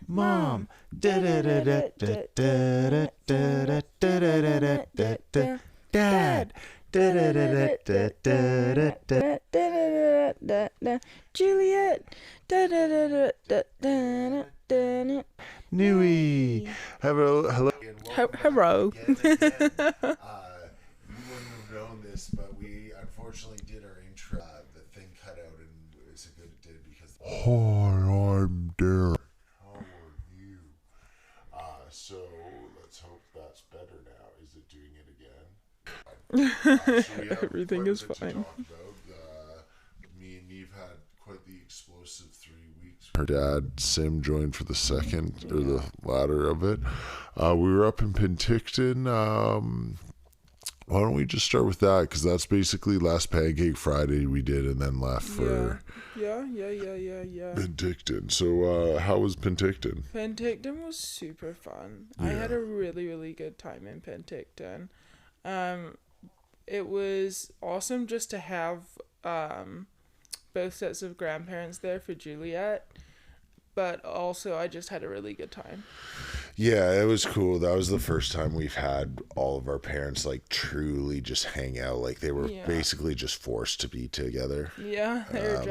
Mom. Dad. Juliet. Neve. Hello. Hello. You wouldn't have known this, but we unfortunately did our intro. The thing cut out, and it's a good it did because. Hi, I'm Derek. How are you? So let's hope that's better now. Is it doing it again? So Everything is fine. Me and Neve had quite the explosive 3 weeks. Her dad, Sim, joined for the second or the latter of it. We were up in Penticton. Why don't we just start with that? Because that's basically last Pancake Friday we did and then left for Yeah. Penticton. So how was Penticton? Penticton was super fun. I had a really, really good time in Penticton. It was awesome just to have both sets of grandparents there for Juliet, but also I just had a really good time. Yeah, it was cool. That was the first time we've had all of our parents like truly just hang out. Like they were basically just forced to be together. Yeah, they were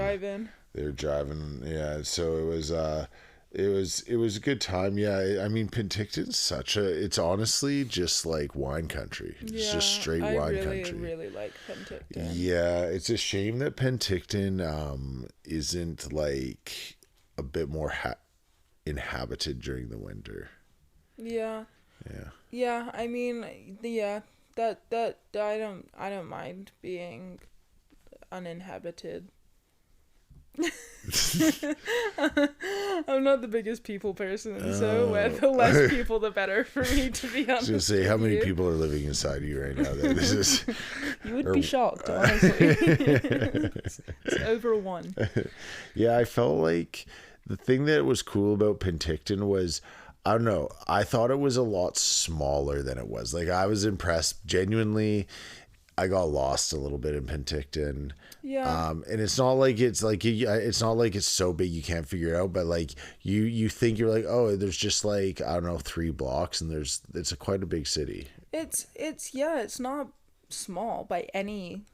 driving. Yeah. So it was a good time. Yeah, I mean Penticton's it's honestly just like wine country. It's just straight wine country. I really like Penticton. Yeah, it's a shame that Penticton isn't like a bit more inhabited during the winter. Yeah. I mean, that I don't mind being uninhabited. I'm not the biggest people person, so the less people, the better for me, to be honest. I was gonna say, how many people are living inside you right now? This is. You would be shocked, honestly. It's over one. Yeah, I felt like the thing that was cool about Penticton was, I don't know, I thought it was a lot smaller than it was. Like I was impressed. Genuinely, I got lost a little bit in Penticton. Yeah. And it's not like it's so big you can't figure it out, but like you think you're like, oh, there's just like, I don't know, 3 blocks and it's quite a big city. It's not small by any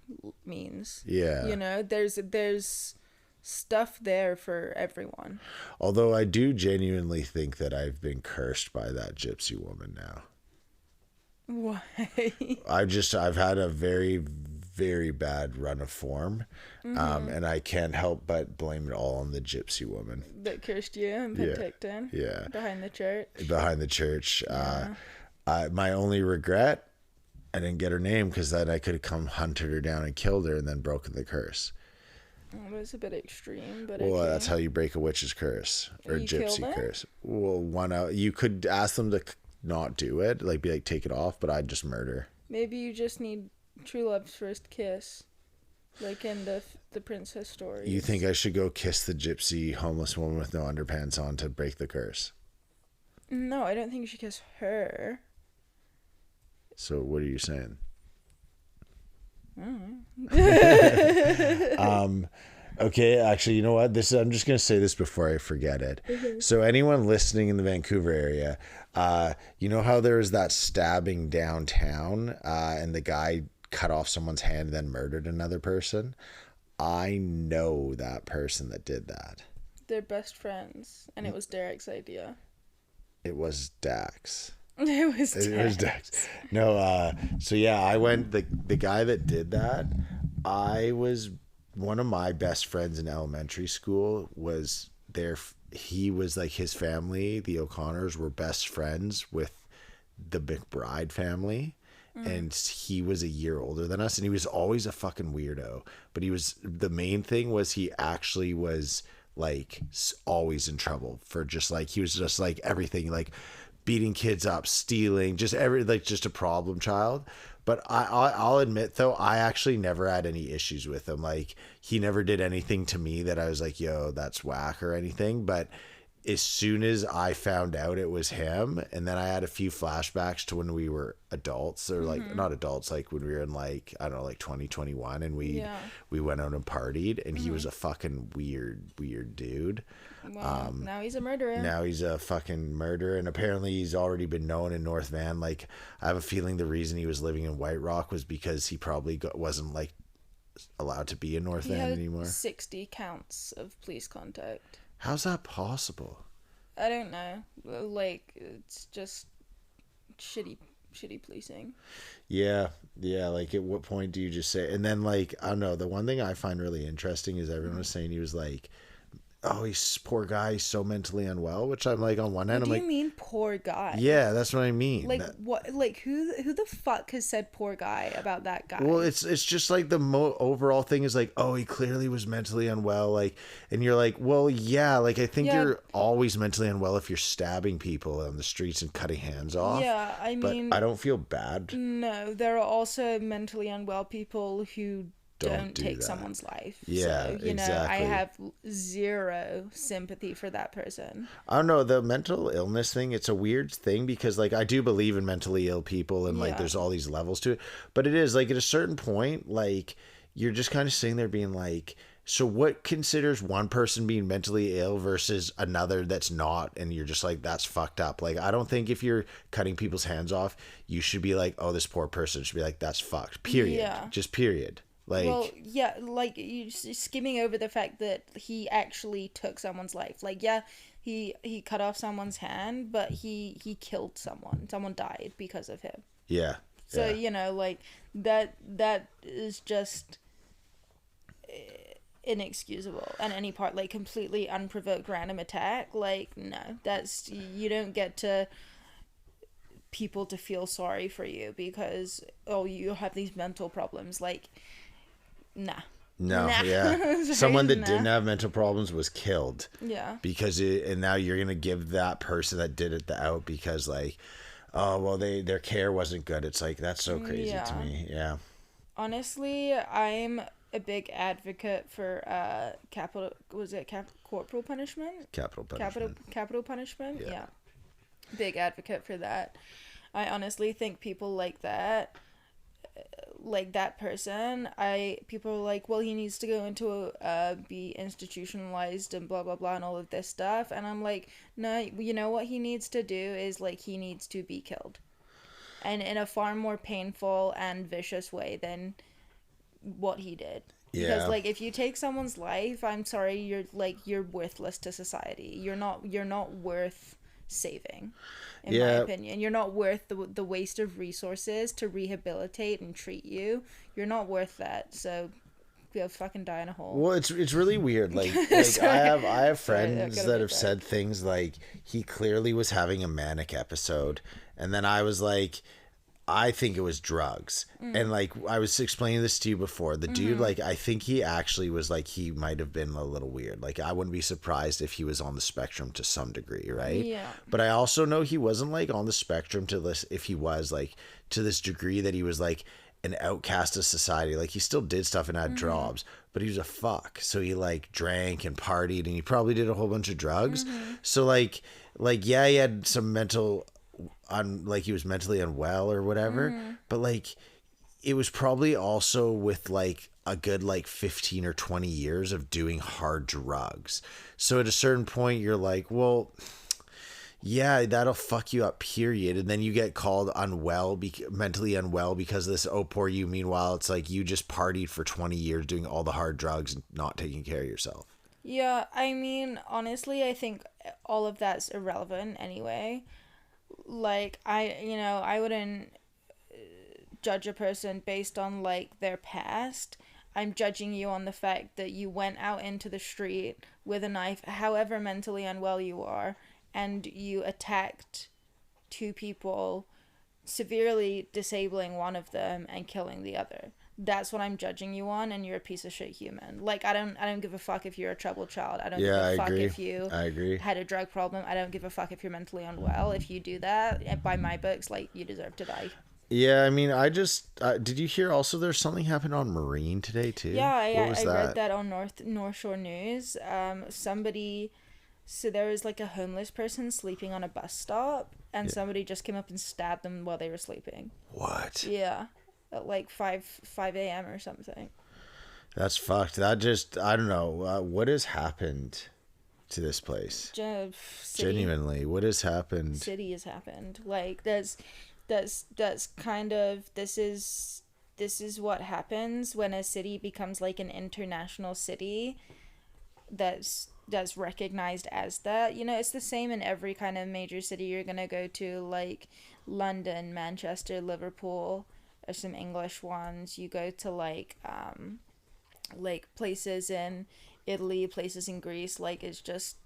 means. Yeah. You know, there's stuff there for everyone. Although I do genuinely think that I've been cursed by that gypsy woman now. Why? I've had a very, very bad run of form, and I can't help but blame it all on the gypsy woman that cursed you in Penticton. Yeah. Behind the church. Yeah. My only regret, I didn't get her name, because then I could have come hunted her down and killed her and then broken the curse. It was a bit extreme, but well, that's how you break a witch's curse or a gypsy curse. Well, you could ask them to not do it, like be like, take it off, but I'd just murder. Maybe you just need true love's first kiss, like in the princess story. You think I should go kiss the gypsy homeless woman with no underpants on to break the curse? No, I don't think you should kiss her. So what are you saying? Okay, actually, you know what? I'm just going to say this before I forget it. Mm-hmm. So anyone listening in the Vancouver area, you know how there was that stabbing downtown and the guy cut off someone's hand and then murdered another person? I know that person that did that. They're best friends, and it was Derek's idea. It was Dax. It was Dax. No, so yeah, I went, the guy that did that, one of my best friends in elementary school was there. He was like, his family, the O'Connors, were best friends with the McBride family. And he was a year older than us, and he was always a fucking weirdo. But the main thing was he actually was like always in trouble for he was just like everything, like beating kids up, stealing, just a problem child. But I'll admit though, I actually never had any issues with him. Like he never did anything to me that I was like, yo, that's whack or anything. But as soon as I found out it was him, and then I had a few flashbacks to when we were adults, or like not adults, like when we were in like, I don't know, like 2021, and we went out and partied, and he was a fucking weird dude. Well, now he's a murderer. Now he's a fucking murderer, and apparently he's already been known in North Van. Like, I have a feeling the reason he was living in White Rock was because he probably wasn't like allowed to be in North Van anymore. 60 counts of police contact. How's that possible? I don't know. Like, it's just shitty policing. Yeah. Like, at what point do you just say? And then, like, I don't know. The one thing I find really interesting is everyone was saying he was like, oh, he's poor guy. He's so mentally unwell. Which I'm like, on one hand, What I'm do like, you mean poor guy? yeah, that's what I mean. Like what? Like who the fuck has said poor guy about that guy? Well, it's just like the overall thing is like, oh, he clearly was mentally unwell. Like, and you're like, well, yeah, like I think you're always mentally unwell if you're stabbing people on the streets and cutting hands off. Yeah, I mean, but I don't feel bad. No, there are also mentally unwell people who don't take that. Someone's life. Yeah, so, you exactly. know, I have zero sympathy for that person. I don't know, the mental illness thing, it's a weird thing because, like, I do believe in mentally ill people and, like, there's all these levels to it. But it is, like, at a certain point, like, you're just kind of sitting there being like, so what considers one person being mentally ill versus another that's not? And you're just like, that's fucked up. Like, I don't think if you're cutting people's hands off, you should be like, oh, this poor person. Should be like, that's fucked. Period. Yeah. Just period. Like, well, yeah, like you skimming over the fact that he actually took someone's life. Like, yeah, he cut off someone's hand, but he killed someone. Someone died because of him. Yeah. So, you know, like that is just inexcusable. And any part, like, completely unprovoked random attack, like, no, that's, you don't get to people to feel sorry for you because, oh, you have these mental problems. Like, nah. Yeah. Someone that didn't have mental problems was killed. Yeah. Because and now you're gonna give that person that did it the out because, like, oh well, their care wasn't good. It's like, that's so crazy to me. Yeah. Honestly, I'm a big advocate for corporal punishment? Capital punishment. Yeah. Big advocate for that. I honestly think people like that person, people are like, well, he needs to go into be institutionalized and blah blah blah and all of this stuff, and I'm like, no, you know what he needs to do is, like, he needs to be killed, and in a far more painful and vicious way than what he did. Because, like, if you take someone's life, I'm sorry, you're worthless to society. You're not worth saving, in my opinion. You're not worth the waste of resources to rehabilitate and treat you. You're not worth that. So go fucking die in a hole. Well, it's really weird. Like I have friends that have said things like, he clearly was having a manic episode, and then I was like, I think it was drugs. And, like, I was explaining this to you before. The dude, like, I think he actually was, like, he might have been a little weird. Like, I wouldn't be surprised if he was on the spectrum to some degree, right? Yeah. But I also know he wasn't, like, on the spectrum to this, if he was, like, to this degree that he was, like, an outcast of society. Like, he still did stuff and had jobs, but he was a fuck. So he, like, drank and partied, and he probably did a whole bunch of drugs. So, like, yeah, he had some mental... like, he was mentally unwell or whatever, but, like, it was probably also with, like, a good, like, 15 or 20 years of doing hard drugs. So at a certain point you're like, well, yeah, that'll fuck you up, period. And then you get called unwell, mentally unwell because of this, oh, poor you. Meanwhile, it's like you just partied for 20 years doing all the hard drugs and not taking care of yourself. Yeah, I mean, honestly, I think all of that's irrelevant anyway. Like, I wouldn't judge a person based on, like, their past. I'm judging you on the fact that you went out into the street with a knife, however mentally unwell you are, and you attacked two people, severely disabling one of them and killing the other. That's what I'm judging you on, and you're a piece of shit human. Like, I don't give a fuck if you're a troubled child. I don't give a fuck if you had a drug problem. I don't give a fuck if you're mentally unwell. If you do that, by my books, like, you deserve to die. Yeah, I mean, I just did you hear also there's something happened on Marine today too? Yeah, I read that on North Shore News. Somebody So there was like a homeless person sleeping on a bus stop, and somebody just came up and stabbed them while they were sleeping. What? Yeah, at like 5 a.m. or something. That's fucked. That just, I don't know. What has happened to this place? Genuinely, what has happened? City has happened. Like that's kind of, this is what happens when a city becomes like an international city that's recognized as that. You know, it's the same in every kind of major city you're gonna go to, like London, Manchester, Liverpool, or some English ones. You go to like places in Italy, places in Greece, like it's just,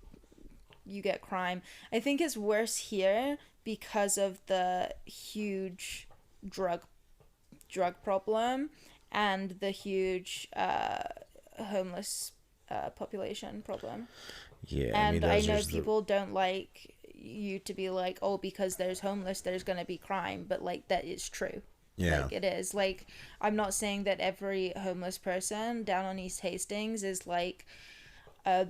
you get crime. I think it's worse here because of the huge drug problem and the huge homeless population problem. Yeah, and I know people don't like you to be like, oh, because there's homeless, there's gonna be crime, but like that is true. Yeah. Like, it is. Like, I'm not saying that every homeless person down on East Hastings is like a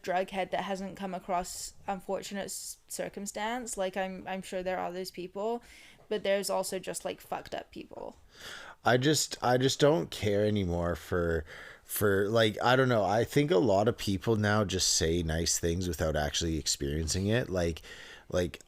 drug head that hasn't come across unfortunate circumstance. Like, I'm sure there are those people, but there's also just like fucked up people. I just don't care anymore for like, I don't know. I think a lot of people now just say nice things without actually experiencing it. Like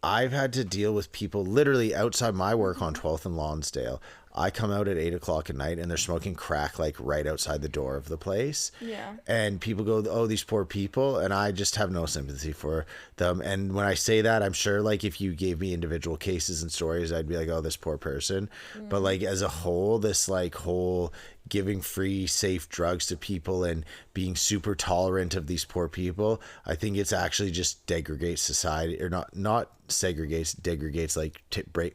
I've had to deal with people literally outside my work on 12th and Lonsdale. I come out at 8:00 at night and they're smoking crack like right outside the door of the place. Yeah. And people go, oh, these poor people. And I just have no sympathy for them. And when I say that, I'm sure like if you gave me individual cases and stories, I'd be like, oh, this poor person. But like as a whole, this like whole giving free, safe drugs to people and being super tolerant of these poor people, I think it's actually just degrades society, or not segregates, degrades, like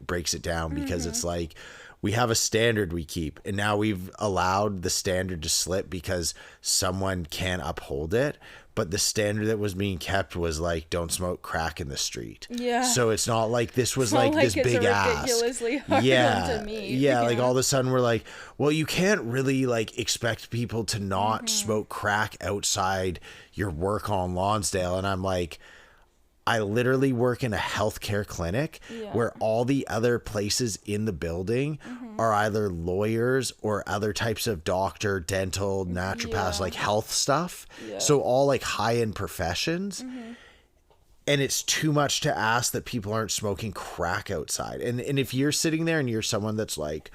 breaks it down, because it's like, we have a standard we keep, and now we've allowed the standard to slip because someone can't uphold it. But the standard that was being kept was like, don't smoke crack in the street. Yeah. So it's not like this was like this big ass. Ridiculously hard one to meet. Yeah. Like all of a sudden we're like, well, you can't really like expect people to not smoke crack outside your work on Lonsdale. And I'm like, I literally work in a healthcare clinic where all the other places in the building are either lawyers or other types of doctor, dental, naturopaths, like health stuff. So all like high-end professions. And it's too much to ask that people aren't smoking crack outside. And if you're sitting there and you're someone that's like,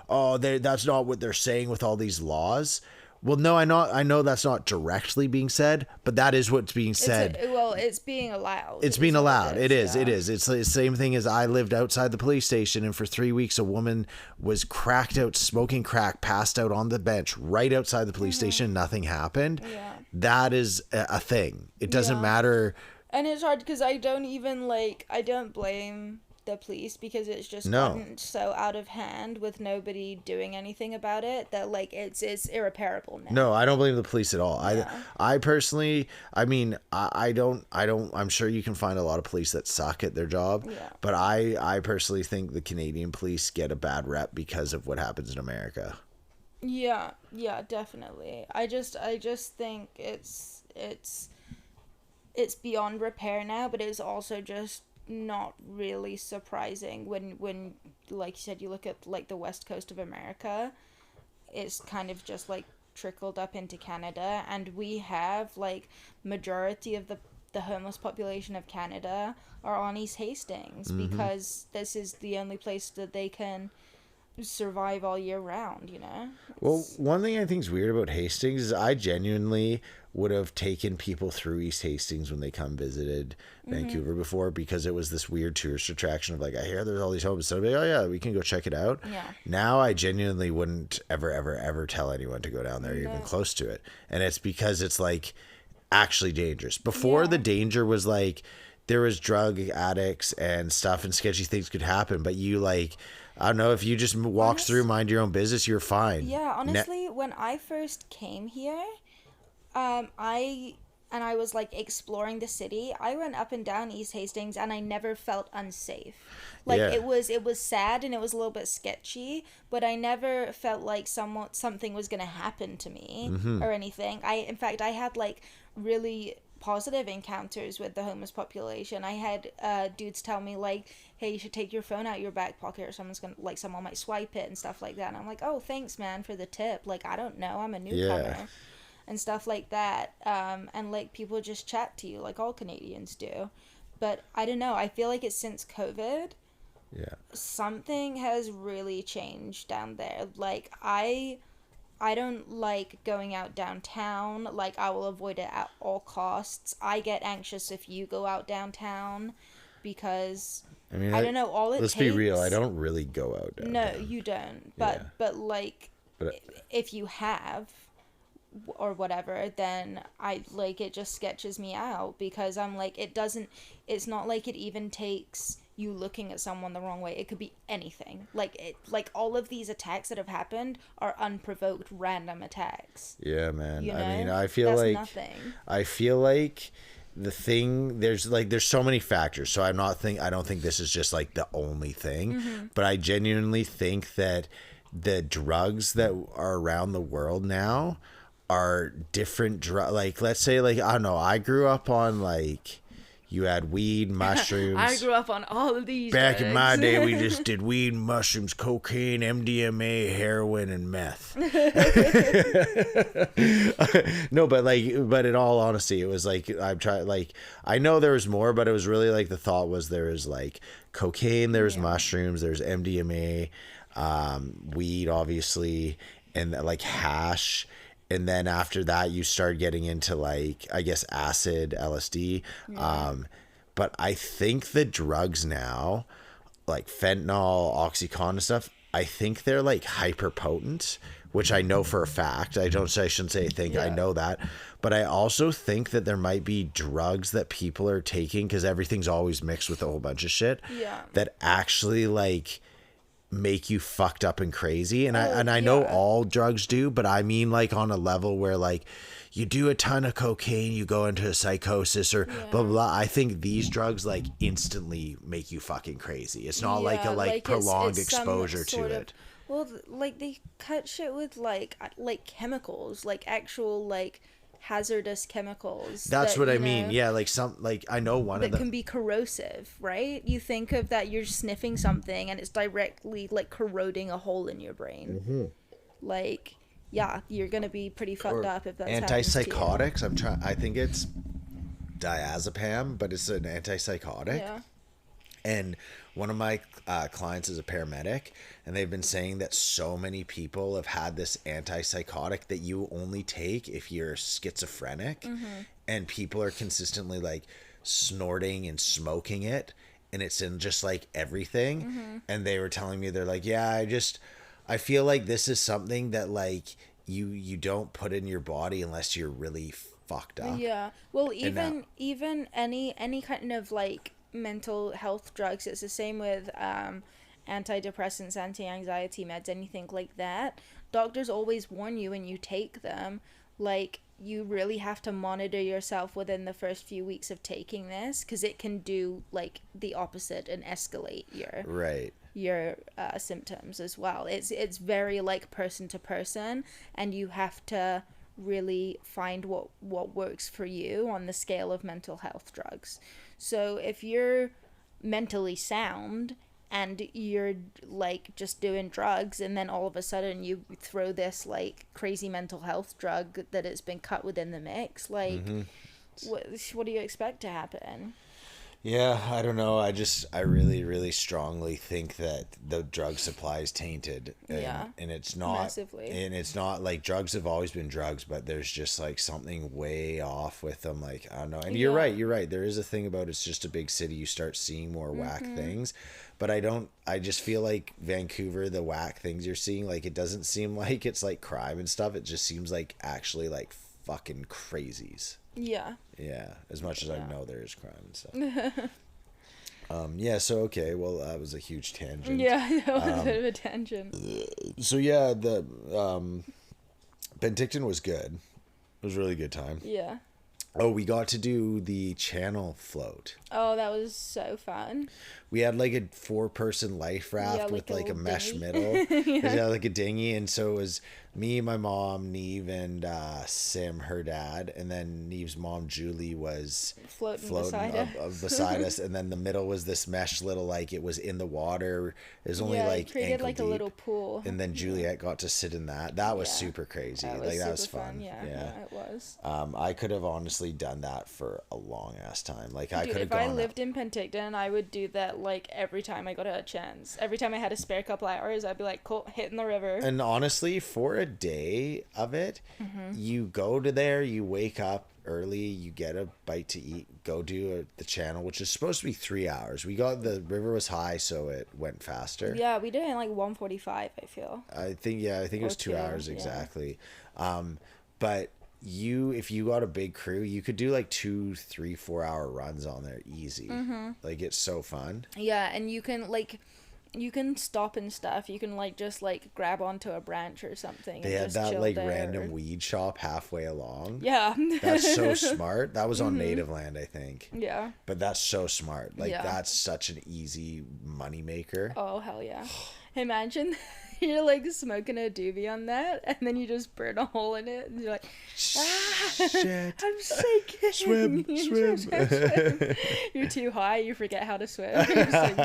oh, that's not what they're saying with all these laws. Well, no, I know that's not directly being said, but that is what's being said. It's being allowed. It's being allowed. It is. It's the same thing as I lived outside the police station, and for 3 weeks, a woman was cracked out, smoking crack, passed out on the bench right outside the police station. Nothing happened. Yeah. That is a thing. It doesn't matter. And it's hard because I don't blame the police, because it's just gotten so out of hand with nobody doing anything about it that like it's irreparable now. No, I don't blame the police at all. I personally, I mean, I don't, I'm sure you can find a lot of police that suck at their job, but I personally think the Canadian police get a bad rep because of what happens in America. Yeah, definitely. I just think it's beyond repair now, but it's also just not really surprising when like you said, you look at like the west coast of America, it's kind of just like trickled up into Canada, and we have like majority of the homeless population of Canada are on East Hastings because this is the only place that they can survive all year round, you know? Well, one thing I think is weird about Hastings is I genuinely would have taken people through East Hastings when they visited Vancouver before, because it was this weird tourist attraction of like, I hear there's all these homes, so I'd be like, oh yeah, we can go check it out. Yeah. Now I genuinely wouldn't ever tell anyone to go down there, even close to it. And it's because it's like actually dangerous. Before the danger was like, there was drug addicts and stuff and sketchy things could happen, but you like, I don't know, if you just walked through, mind your own business, you're fine. Yeah, honestly, when I first came here, I was like exploring the city, I went up and down East Hastings and I never felt unsafe. Like it was sad and it was a little bit sketchy, but I never felt like something was gonna happen to me or anything. In fact I had like really positive encounters with the homeless population. I had dudes tell me like, hey, you should take your phone out your back pocket or someone might swipe it and stuff like that. And I'm like, oh, thanks, man, for the tip. Like, I don't know, I'm a newcomer. Yeah. And stuff like that. And like people just chat to you like all Canadians do. But I don't know, I feel like it's since COVID, something has really changed down there. Like I don't like going out downtown. Like, I will avoid it at all costs. I get anxious if you go out downtown because I mean, I don't know, all it let's takes... be real, I don't really go out downtown. No, you don't. But if you have or whatever, then it just sketches me out because I'm like, it's not like it even takes you looking at someone the wrong way. It could be anything. Like all of these attacks that have happened are unprovoked random attacks. Yeah, man. You know? I mean, I feel That's like nothing. I feel like the thing, there's so many factors. So I don't think this is just like the only thing, but I genuinely think that the drugs that are around the world now are different drugs. Like, let's say, like, I don't know, I grew up on like, you had weed, mushrooms. I grew up on all of these Back drugs. in my day, we just did weed, mushrooms, cocaine, MDMA, heroin, and meth. No, but in all honesty, it was like, I know there was more, but it was really like the thought was there was like cocaine, there's mushrooms, there's MDMA, weed, obviously, and like hash. And then after that, you start getting into like, I guess, acid, LSD. Yeah. But I think the drugs now, like fentanyl, Oxycontin and stuff, I think they're like hyper potent, which I know for a fact. I shouldn't say I think, I know that. But I also think that there might be drugs that people are taking, because everything's always mixed with a whole bunch of shit, that actually like make you fucked up and crazy. And I know all drugs do, but I mean like on a level where like you do a ton of cocaine, you go into a psychosis or blah, blah, blah. I think these drugs like instantly make you fucking crazy. It's not like a prolonged exposure to it. Well, like they cut shit with like chemicals, like actual like hazardous chemicals. That's what I mean. Yeah, like I know one of them can be corrosive, right? You think of that, you're sniffing something and it's directly like corroding a hole in your brain. Like, yeah, you're gonna be pretty fucked up if that's antipsychotics. I think it's diazepam, but it's an antipsychotic. Yeah. And one of my clients is a paramedic, and they've been saying that so many people have had this antipsychotic that you only take if you're schizophrenic, and people are consistently like snorting and smoking it, and it's in just like everything. And they were telling me, they're like, yeah, I feel like this is something that like you don't put in your body unless you're really fucked up. Yeah. Well, even any kind of like mental health drugs, it's the same with antidepressants, anti-anxiety meds, anything like that. Doctors always warn you when you take them, like, you really have to monitor yourself within the first few weeks of taking this, because it can do like the opposite and escalate your symptoms as well. It's very like person to person, and you have to really find what works for you on the scale of mental health drugs. So if you're mentally sound and you're like just doing drugs, and then all of a sudden you throw this like crazy mental health drug that has been cut within the mix, like what do you expect to happen? Yeah, I don't know. I really, really strongly think that the drug supply is tainted. And it's not massively. And it's not like, drugs have always been drugs, but there's just like something way off with them. Like, I don't know. And you're right. There is a thing about, it's just a big city. You start seeing more whack things. But I just feel like Vancouver, the whack things you're seeing, like, it doesn't seem like it's like crime and stuff. It just seems like actually like fucking crazies. Yeah. As much as I know there is crime and stuff. So okay, well, that was a huge tangent. Yeah, that was a bit of a tangent. So yeah, the penticton was good. It was a really good time. Yeah. Oh, we got to do the channel float. Oh, that was so fun. We had like a 4-person life raft with like a mesh dinghy. middle. Yeah, like a dinghy, and so it was me, my mom, Neve, and Sim, her dad, and then Neve's mom, Julie, was Floating beside us, and then the middle was this mesh little, like, it was in the water. It was only like created ankle like deep, a little pool. and then Juliet got to sit in that. That was super crazy. That was like, that was super fun. Yeah, it was. I could have honestly done that for a long ass time. Like, I Dude, could have if gone. I lived in Penticton, I would do that like every time I got a chance. Every time I had a spare couple hours, I'd be like, cool, hitting the river. And honestly, for a day of it, you go to there, you wake up early, you get a bite to eat, go do the channel, which is supposed to be 3 hours. The river was high, so it went faster. Yeah, we did it in like 1:45, I feel. I think it was 2 hours exactly. But if you got a big crew, you could do like 2, 3, 4 hour runs on there easy. Like, it's so fun. Yeah, and you can stop and stuff. You can like just like grab onto a branch or something. They and had just that chill like there. random weed shop halfway along. Yeah. That's so smart. That was on native land, I think. Yeah. But that's so smart. Like, Yeah. that's such an easy money maker. Oh, hell yeah. Imagine you're like smoking a doobie on that and then you just burn a hole in it and you're like, Shit. I'm sinking. Swim. You're too high, you forget how to swim. You're just like,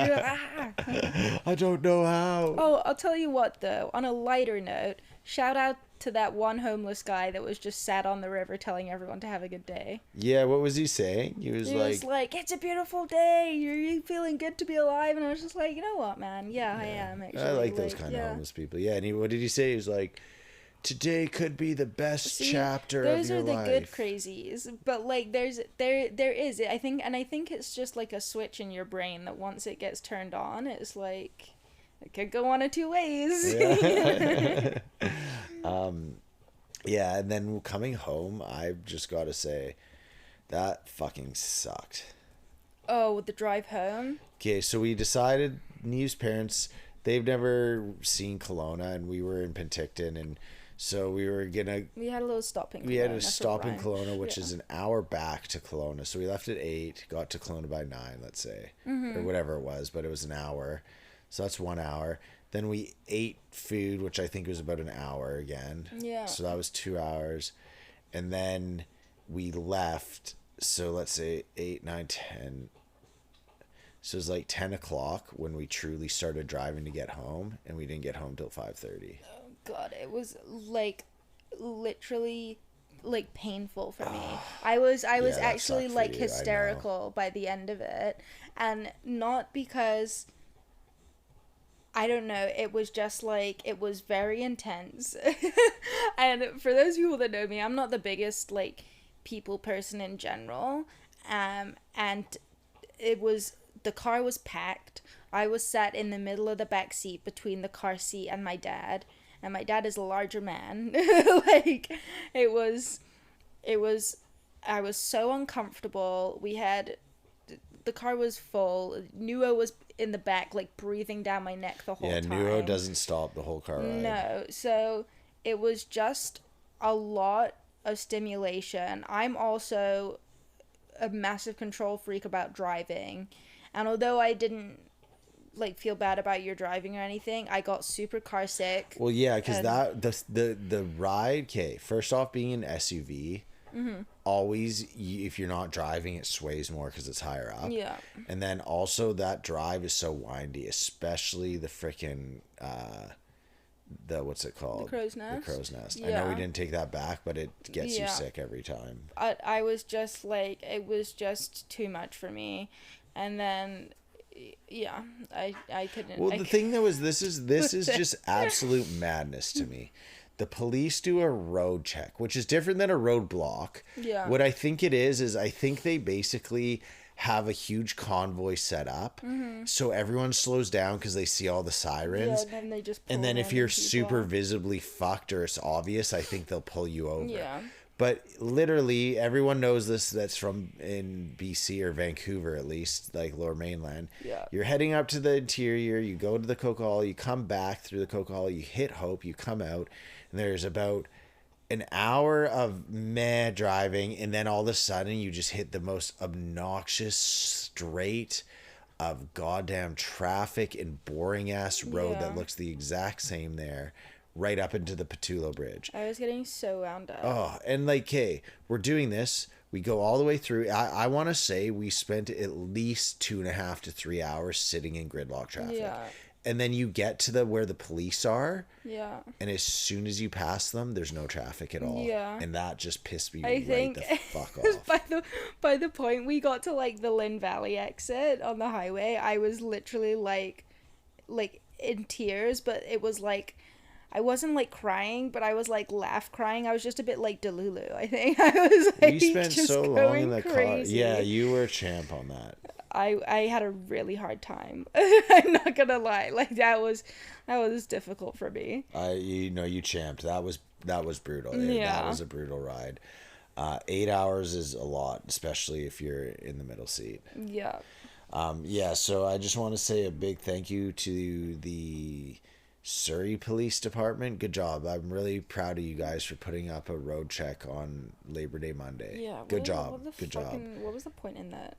I don't know how. Oh, I'll tell you what though, on a lighter note, shout out to that one homeless guy that was just sat on the river telling everyone to have a good day. Yeah, what was he saying? He was like, it's a beautiful day. You're feeling good to be alive. And I was just like, you know what, man? Yeah, I am, actually. I like those kind of homeless people. Yeah, and what did he say? He was like, today could be the best chapter of your life. Those are the good crazies. But, like, there is. I think it's just, like, a switch in your brain that once it gets turned on, it's like, it could go one of two ways. Yeah. Yeah, and then coming home, I've just got to say, that fucking sucked. Oh, the drive home? Okay, so we decided, Neve's parents, they've never seen Kelowna, and we were in Penticton, and so we were gonna... We had a little stop in Kelowna. We had a stop in Kelowna, which is an hour back to Kelowna. So we left at 8, got to Kelowna by 9, let's say, or whatever it was, but it was an hour. So that's 1 hour. Then we ate food, which I think was about an hour again. Yeah. So that was 2 hours. And then we left. So let's say 8, 9, 10. So it was like 10 o'clock when we truly started driving to get home. And we didn't get home till 5:30. Oh, God. It was like literally like painful for me. I was actually like hysterical by the end of it. And not because... I don't know, it was just like, it was very intense. And for those people that know me, I'm not the biggest like people person in general. And the car was packed. I was sat in the middle of the back seat between the car seat and my dad is a larger man. Like, I was so uncomfortable. The car was full. Nuo was in the back, like, breathing down my neck the whole time. Yeah, Nuo doesn't stop the whole car ride. No, so it was just a lot of stimulation. I'm also a massive control freak about driving. And although I didn't, like, feel bad about your driving or anything, I got super car sick. Well, yeah, because the ride, okay, first off, being an SUV... always, if you're not driving, it sways more because it's higher up. Yeah. And then also that drive is so windy, especially the freaking what's it called? The crow's nest. The crow's nest. Yeah. I know we didn't take that back, but it gets you sick every time. I was just like, it was just too much for me. And then I couldn't. Well, the thing though is this is just absolute madness to me. The police do a road check, which is different than a roadblock. Yeah. What I think it is I think they basically have a huge convoy set up. So everyone slows down because they see all the sirens. Yeah, and then they just pull and then if you're people super off. visibly fucked or it's obvious, I think they'll pull you over. Yeah. But literally, everyone knows this that's from in BC or Vancouver, at least, like Lower Mainland. Yeah. You're heading up to the interior, you go to the Coca Hall, you come back through the Coca Hall, you hit Hope, you come out, and there's about an hour of meh driving, and then all of a sudden you just hit the most obnoxious straight of goddamn traffic and boring ass road that looks the exact same there right up into the Patulo Bridge. I was getting so wound up. Oh, and like, hey, we're doing this. We go all the way through. I want to say we spent at least 2.5 to 3 hours sitting in gridlock traffic. Yeah. And then you get to where the police are. Yeah. And as soon as you pass them, there's no traffic at all. Yeah. And that just pissed me I think the fuck off. by the point we got to like the Lynn Valley exit on the highway, I was literally like in tears, but it was like I wasn't like crying, but I was like laugh crying. I was just a bit like Delulu, I think. I was like, we spent just so long in the crazy. car. Yeah, you were a champ on that. I had a really hard time. I'm not gonna lie. Like that was difficult for me. You champed. That was brutal. Yeah. That was a brutal ride. 8 hours is a lot, especially if you're in the middle seat. Yeah. So I just want to say a big thank you to the Surrey Police Department. Good job. I'm really proud of you guys for putting up a road check on Labor Day Monday. Yeah. Good job. Good job. What was the point in that?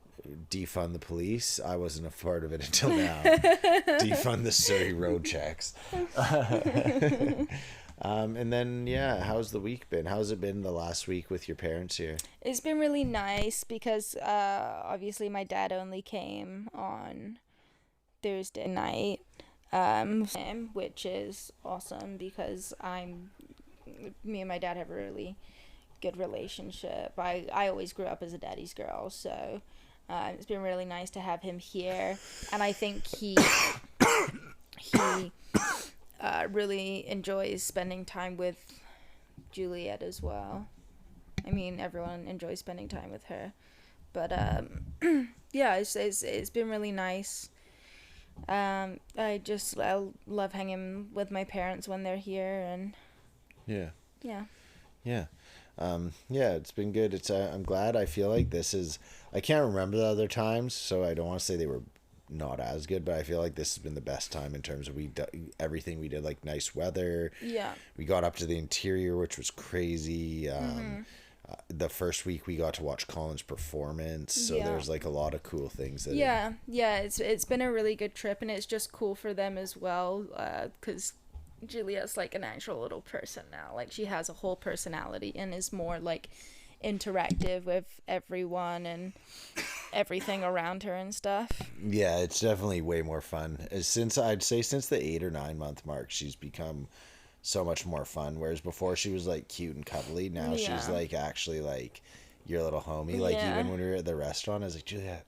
Defund the police. I wasn't a part of it until now. Defund the Surrey road checks. And then, how's the week been? How's it been the last week with your parents here? It's been really nice because obviously my dad only came on Thursday night, which is awesome because me and my dad have a really good relationship. I always grew up as a daddy's girl, so it's been really nice to have him here, and I think he really enjoys spending time with Juliet as well. I mean, everyone enjoys spending time with her, but it's been really nice. I love hanging with my parents when they're here, and it's been good. I'm glad. I feel like this is, I can't remember the other times, so I don't want to say they were not as good, but I feel like this has been the best time in terms of everything we did, like nice weather. Yeah. We got up to the interior, which was crazy. The first week we got to watch Colin's performance, so there's like a lot of cool things that it's been a really good trip, and it's just cool for them as well, because Julia's like an actual little person now. Like she has a whole personality and is more like interactive with everyone and everything around her and stuff. Yeah, it's definitely way more fun. Since the 8 or 9 month mark, she's become so much more fun. Whereas before she was like cute and cuddly. Now she's like actually like your little homie. Like even when we were at the restaurant, I was like, Juliet,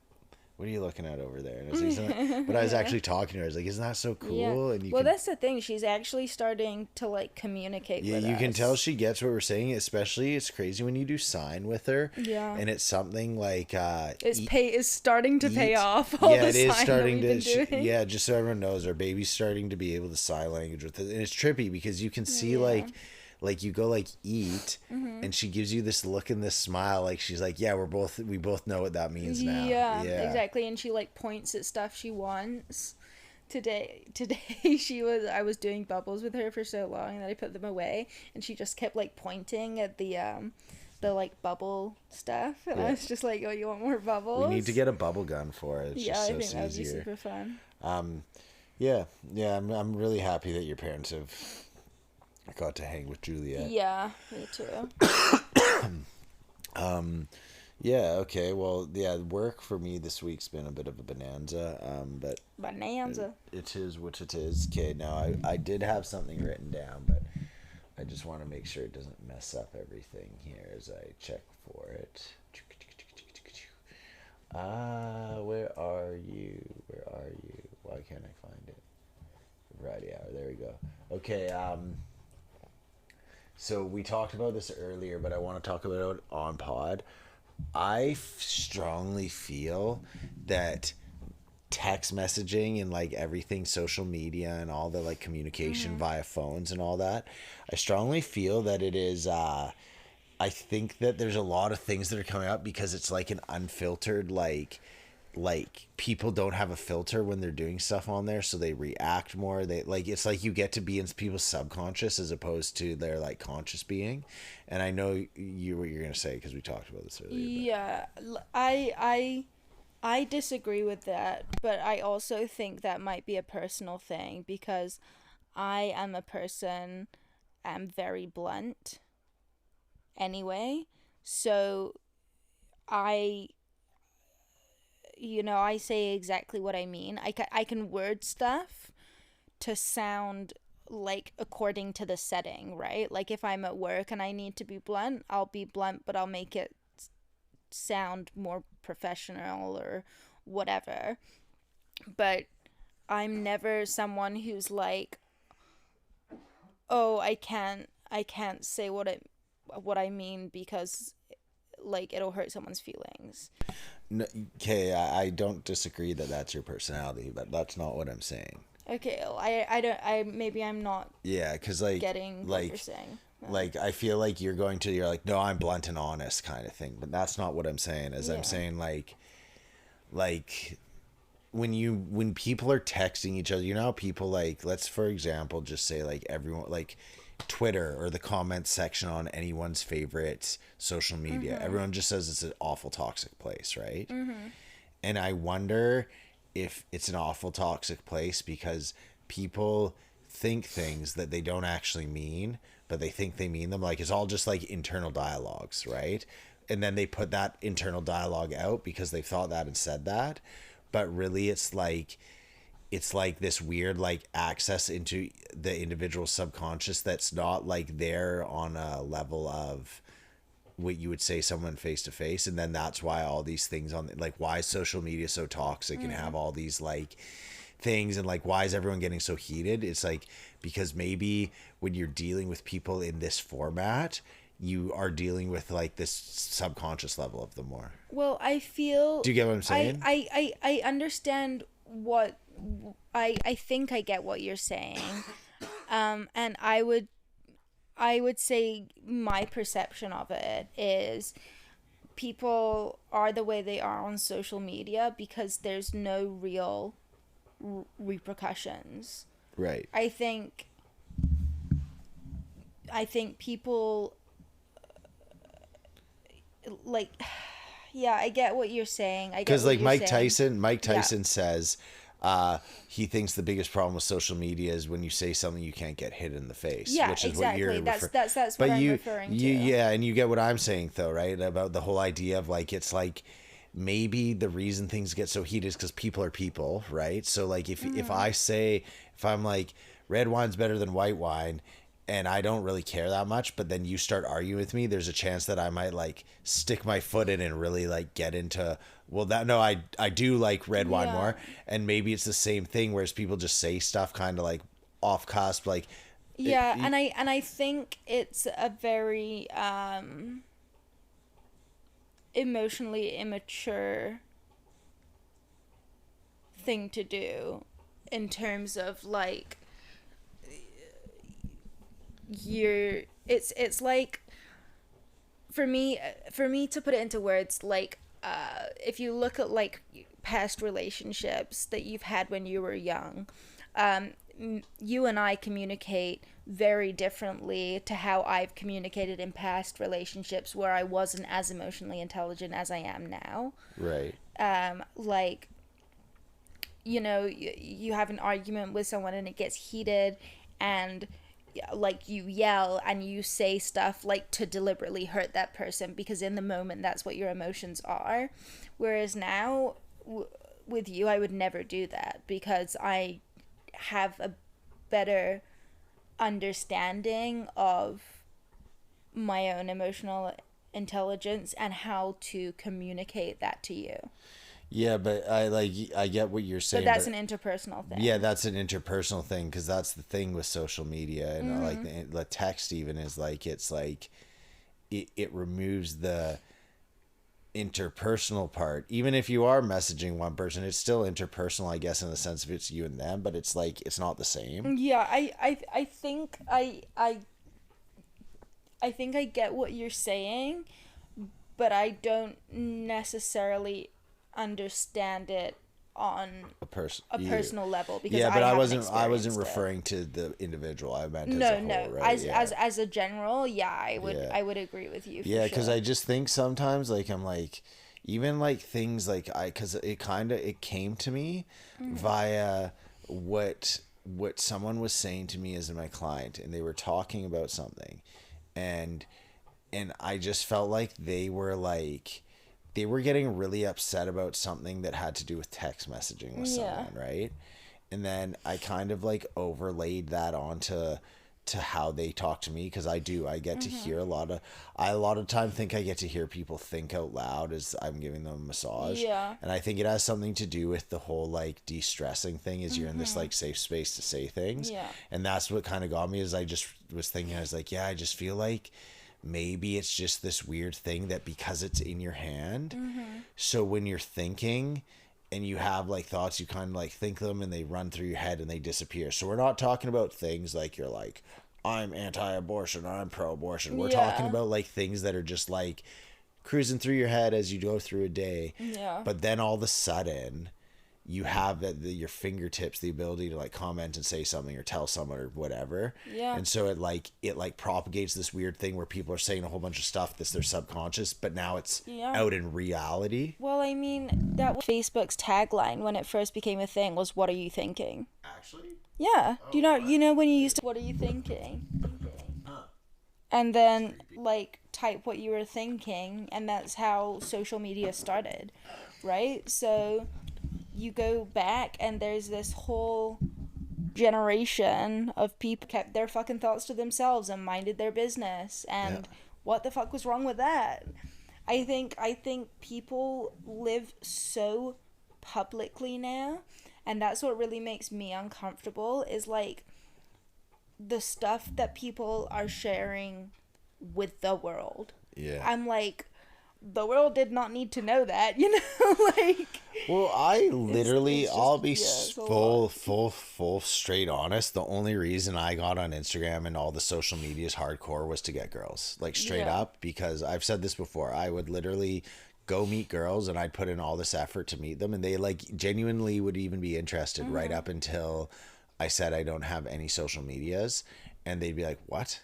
what are you looking at over there? And I was like, but I was actually talking to her. I was like, isn't that so cool? Yeah. And that's the thing. She's actually starting to like communicate with us. Yeah, you can tell she gets what we're saying. Especially, it's crazy when you do sign with her. Yeah. And it's something like it's starting to pay off. It is starting to. Just so everyone knows, our baby's starting to be able to sign language with it, and it's trippy because you can see like you go like eat, and she gives you this look and this smile, like she's like, we both know what that means now. Yeah, exactly. And she like points at stuff she wants. Today I was doing bubbles with her for so long, and then I put them away, and she just kept like pointing at the like bubble stuff, and I was just like, oh, you want more bubbles? We need to get a bubble gun for it. It's just I think that would be super fun. I'm really happy that your parents have got to hang with Juliet. Yeah, me too. Okay. Well, work for me this week's been a bit of a bonanza. But it is what it is. Okay, now I did have something written down, but I just want to make sure it doesn't mess up everything here as I check for it. Where are you? Why can't I find it? Variety hour. There we go. Okay. So we talked about this earlier, but I want to talk about it on pod. I strongly feel that text messaging and like everything, social media and all the like communication via phones and all that, I strongly feel that it is, I think that there's a lot of things that are coming up because it's like an unfiltered, like people don't have a filter when they're doing stuff on there, so they react more. They like, it's like you get to be in people's subconscious as opposed to their like conscious being. And I know what you're gonna say because we talked about this earlier. Yeah, I disagree with that, but I also think that might be a personal thing because I am a person, I'm very blunt anyway. So I, I say exactly what I mean. I can word stuff to sound like according to the setting, right? Like if I'm at work and I need to be blunt, I'll be blunt, but I'll make it sound more professional or whatever. But I'm never someone who's like, oh, I can't say what I mean because like it'll hurt someone's feelings. No, okay, I don't disagree that that's your personality, but that's not what I'm saying. Okay, well, I don't, maybe I'm not. Yeah, because like getting what you're saying. Like I feel like you're like, no, I'm blunt and honest kind of thing, but that's not what I'm saying. Yeah. I'm saying like when people are texting each other, how people like, let's for example just say like everyone like Twitter or the comments section on anyone's favorite social media, everyone just says it's an awful toxic place, right? And I wonder if it's an awful toxic place because people think things that they don't actually mean, but they think they mean them. Like it's all just like internal dialogues, right? And then they put that internal dialogue out because they thought that and said that, but really it's like this weird like access into the individual subconscious that's not like there on a level of what you would say someone face to face. And then that's why all these things on like why is social media so toxic and have all these like things, and like why is everyone getting so heated? It's like because maybe when you're dealing with people in this format, you are dealing with like this subconscious level of them more. Well, I feel. Do you get what I'm saying? I understand what I think I get what you're saying, and I would say my perception of it is people are the way they are on social media because there's no real repercussions. Right. I think people like, yeah, I get what you're saying. I get because what like you're Mike Tyson Yeah. says he thinks the biggest problem with social media is when you say something you can't get hit in the face. Yeah, which is exactly. What you're That's what I'm referring to. Yeah, and you get what I'm saying though, right? About the whole idea of like it's like maybe the reason things get so heated is because people are people, right? So like if I'm like red wine's better than white wine, and I don't really care that much, but then you start arguing with me, there's a chance that I might like stick my foot in and really like get into, well, that, no, I do like red wine more. And maybe it's the same thing, whereas people just say stuff kind of like off cusp, like. Yeah, and I think it's a very emotionally immature thing to do in terms of like it's like for me to put it into words, like if you look at like past relationships that you've had when you were young, you and I communicate very differently to how I've communicated in past relationships where I wasn't as emotionally intelligent as I am now. Right. Like, you have an argument with someone and it gets heated, and like you yell and you say stuff like to deliberately hurt that person because in the moment that's what your emotions are. Whereas now with you, I would never do that because I have a better understanding of my own emotional intelligence and how to communicate that to you. Yeah, but I get what you're saying. But that's an interpersonal thing. Yeah, that's an interpersonal thing because that's the thing with social media and like the text even is like it's like it removes the interpersonal part. Even if you are messaging one person, it's still interpersonal, I guess, in the sense of it's you and them, but it's like it's not the same. Yeah, I think I think I get what you're saying, but I don't necessarily understand it on a personal level because but I wasn't it. referring to the individual. I meant No, as a whole, right? As a general, I would agree with you. Yeah, because I just think sometimes like I'm like even like things like because it came to me via what what someone was saying to me as my client, and they were talking about something, and I just felt like they were getting really upset about something that had to do with text messaging with someone, right? And then I kind of like overlaid that onto how they talk to me, because I get to hear a lot of time think I get to hear people think out loud as I'm giving them a massage. Yeah. And I think it has something to do with the whole like de-stressing thing, is you're in this like safe space to say things. Yeah. And that's what kind of got me, is I just was thinking, I was like, yeah, I just feel like maybe it's just this weird thing that because it's in your hand, so when you're thinking and you have like thoughts, you kind of like think them and they run through your head and they disappear. So we're not talking about things like you're like, I'm anti-abortion or I'm pro-abortion. We're talking about like things that are just like cruising through your head as you go through a day. Yeah. But then all of a sudden you have at your fingertips the ability to like comment and say something or tell someone or whatever. Yeah. And so it propagates this weird thing where people are saying a whole bunch of stuff that's their subconscious, but now it's out in reality. Well, I mean, that was Facebook's tagline when it first became a thing, was "What are you thinking?" Actually? Yeah. Do you know when you used to, "What are you thinking?" And then like type what you were thinking, and that's how social media started, right? So you go back and there's this whole generation of people kept their fucking thoughts to themselves and minded their business, and what the fuck was wrong with that? I think people live so publicly now, and that's what really makes me uncomfortable, is like the stuff that people are sharing with the world. Yeah. I'm like, the world did not need to know that, you know? Like, well, I literally, I'll be full straight honest. The only reason I got on Instagram and all the social medias hardcore was to get girls, like straight up, because I've said this before. I would literally go meet girls and I'd put in all this effort to meet them, and they like genuinely would even be interested right up until I said I don't have any social medias, and they'd be like, what?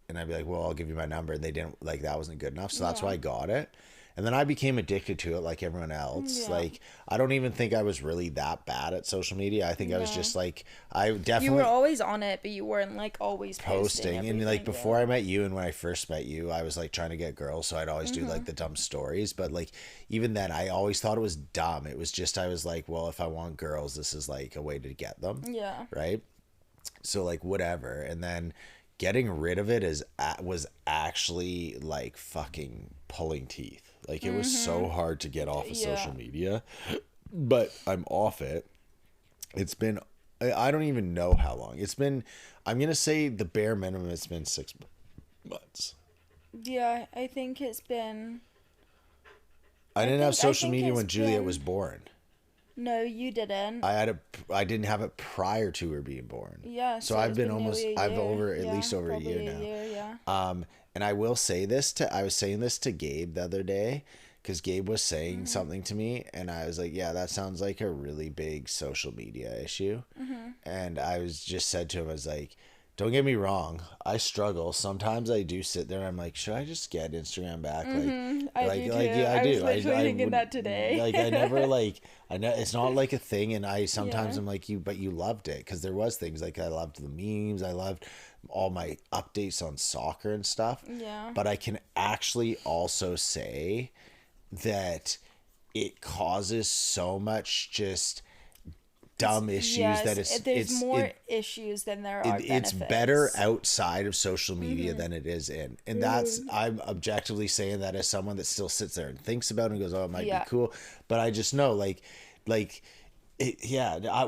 And I'd be like, well, I'll give you my number. And they didn't, like, that wasn't good enough. So that's why I got it. And then I became addicted to it like everyone else. Yeah. Like, I don't even think I was really that bad at social media. I think I was just like, I definitely... You were always on it, but you weren't like always posting. And like before I met you and when I first met you, I was like trying to get girls. So I'd always do like the dumb stories. But like, even then, I always thought it was dumb. It was just, I was like, well, if I want girls, this is like a way to get them. Yeah. Right? So like, whatever. And then getting rid of it was actually like fucking pulling teeth. Like it was so hard to get off of social media, but I'm off it. It's been, I don't even know how long it's been. I'm going to say the bare minimum, it's been 6 months. Yeah, I think it's been. I didn't have social media when Juliet was born. No, you didn't. I didn't have it prior to her being born. Yeah. So I've been almost, I've over at least over a year now. And I will say this I was saying this to Gabe the other day, because Gabe was saying something to me, and I was like, yeah, that sounds like a really big social media issue. And I was just said to him, I was like, don't get me wrong, I struggle. Sometimes I do sit there and I'm like, should I just get Instagram back? I do. I was literally thinking that today. Like I never I know it's not like a thing, and I sometimes I'm like, but you loved it, because there was things like I loved the memes, I loved all my updates on soccer and stuff. Yeah. But I can actually also say that it causes so much just dumb issues that it's more issues than there are benefits. It's better outside of social media than it is in, and that's, I'm objectively saying that as someone that still sits there and thinks about it and goes, oh, it might be cool, but I just know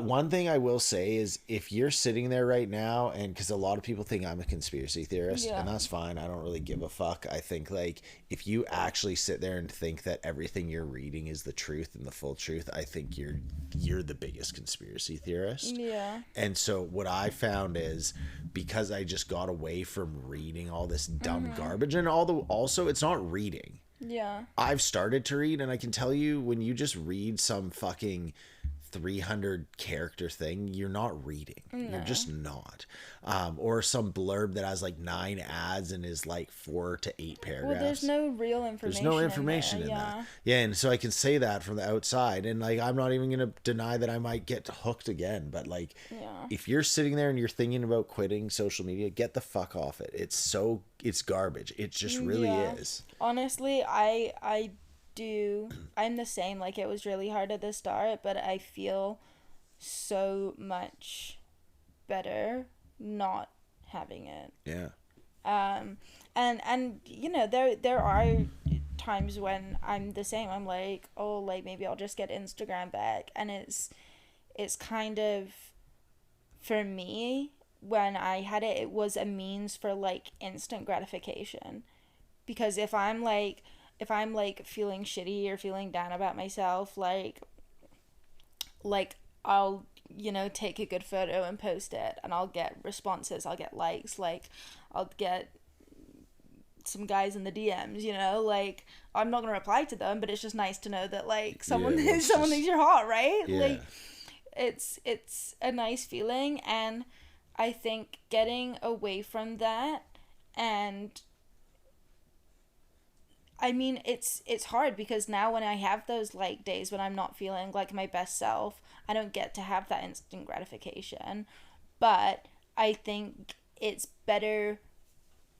one thing I will say is, if you're sitting there right now, and because a lot of people think I'm a conspiracy theorist, and that's fine, I don't really give a fuck. I think like if you actually sit there and think that everything you're reading is the truth and the full truth, I think you're the biggest conspiracy theorist. Yeah. And so what I found is, because I just got away from reading all this dumb garbage, and also it's not reading. Yeah. I've started to read, and I can tell you, when you just read some fucking 300 character thing, you're not reading. No. You're just not. Or some blurb that has like 9 ads and is like 4 to 8 paragraphs. Well, there's no real information. There's no information in that. Yeah, and so I can say that from the outside, and like I'm not even gonna deny that I might get hooked again. But like, if you're sitting there and you're thinking about quitting social media, get the fuck off it. It's garbage. It just really is. Honestly, I'm the same. Like, it was really hard at the start, but I feel so much better not having it. Yeah. And you know, there are times when I'm the same. I'm like, oh, like maybe I'll just get Instagram back, and it's kind of, for me, when I had it, it was a means for like instant gratification, because if I'm feeling shitty or feeling down about myself, like I'll, you know, take a good photo and post it, and I'll get responses, I'll get likes, like I'll get some guys in the DMs, you know, like I'm not gonna reply to them, but it's just nice to know that like someone thinks you're hot, right? Yeah. Like it's a nice feeling, and I think getting away from that, and I mean, it's hard because now when I have those like days when I'm not feeling like my best self, I don't get to have that instant gratification. But I think it's better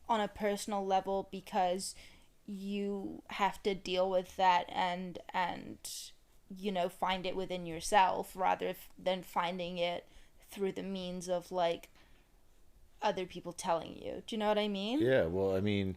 on a personal level because you have to deal with that and you know, find it within yourself rather than finding it through the means of like other people telling you. Do you know what I mean? Yeah, well, I mean,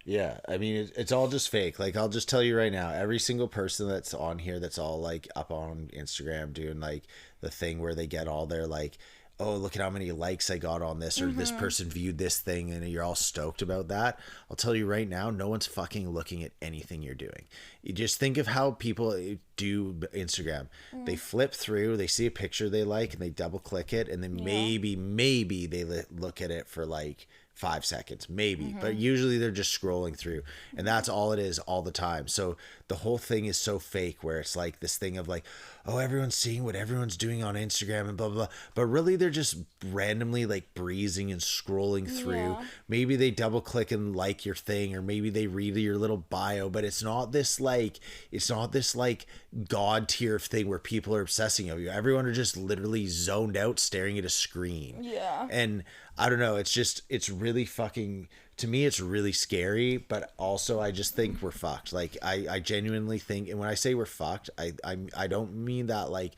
yeah, I mean, it's all just fake. Like, I'll just tell you right now, every single person that's on here that's all, like, up on Instagram doing, like, the thing where they get all their, like, oh, look at how many likes I got on this, or this person viewed this thing, and you're all stoked about that. I'll tell you right now, no one's fucking looking at anything you're doing. You just think of how people do Instagram. They flip through, they see a picture they like, and they double click it, and then maybe they look at it for, like, 5 seconds, maybe, but usually they're just scrolling through, and that's all it is all the time. So the whole thing is so fake, where it's like this thing of like, oh, everyone's seeing what everyone's doing on Instagram and blah, blah, blah. But really they're just randomly like breezing and scrolling through. Maybe they double click and like your thing, or maybe they read your little bio, but it's not this like God tier thing where people are obsessing over you. Everyone are just literally zoned out staring at a screen. Yeah. And I don't know, it's really fucking, to me it's really scary, but also I just think we're fucked. Like I genuinely think, and when I say we're fucked, I don't mean that like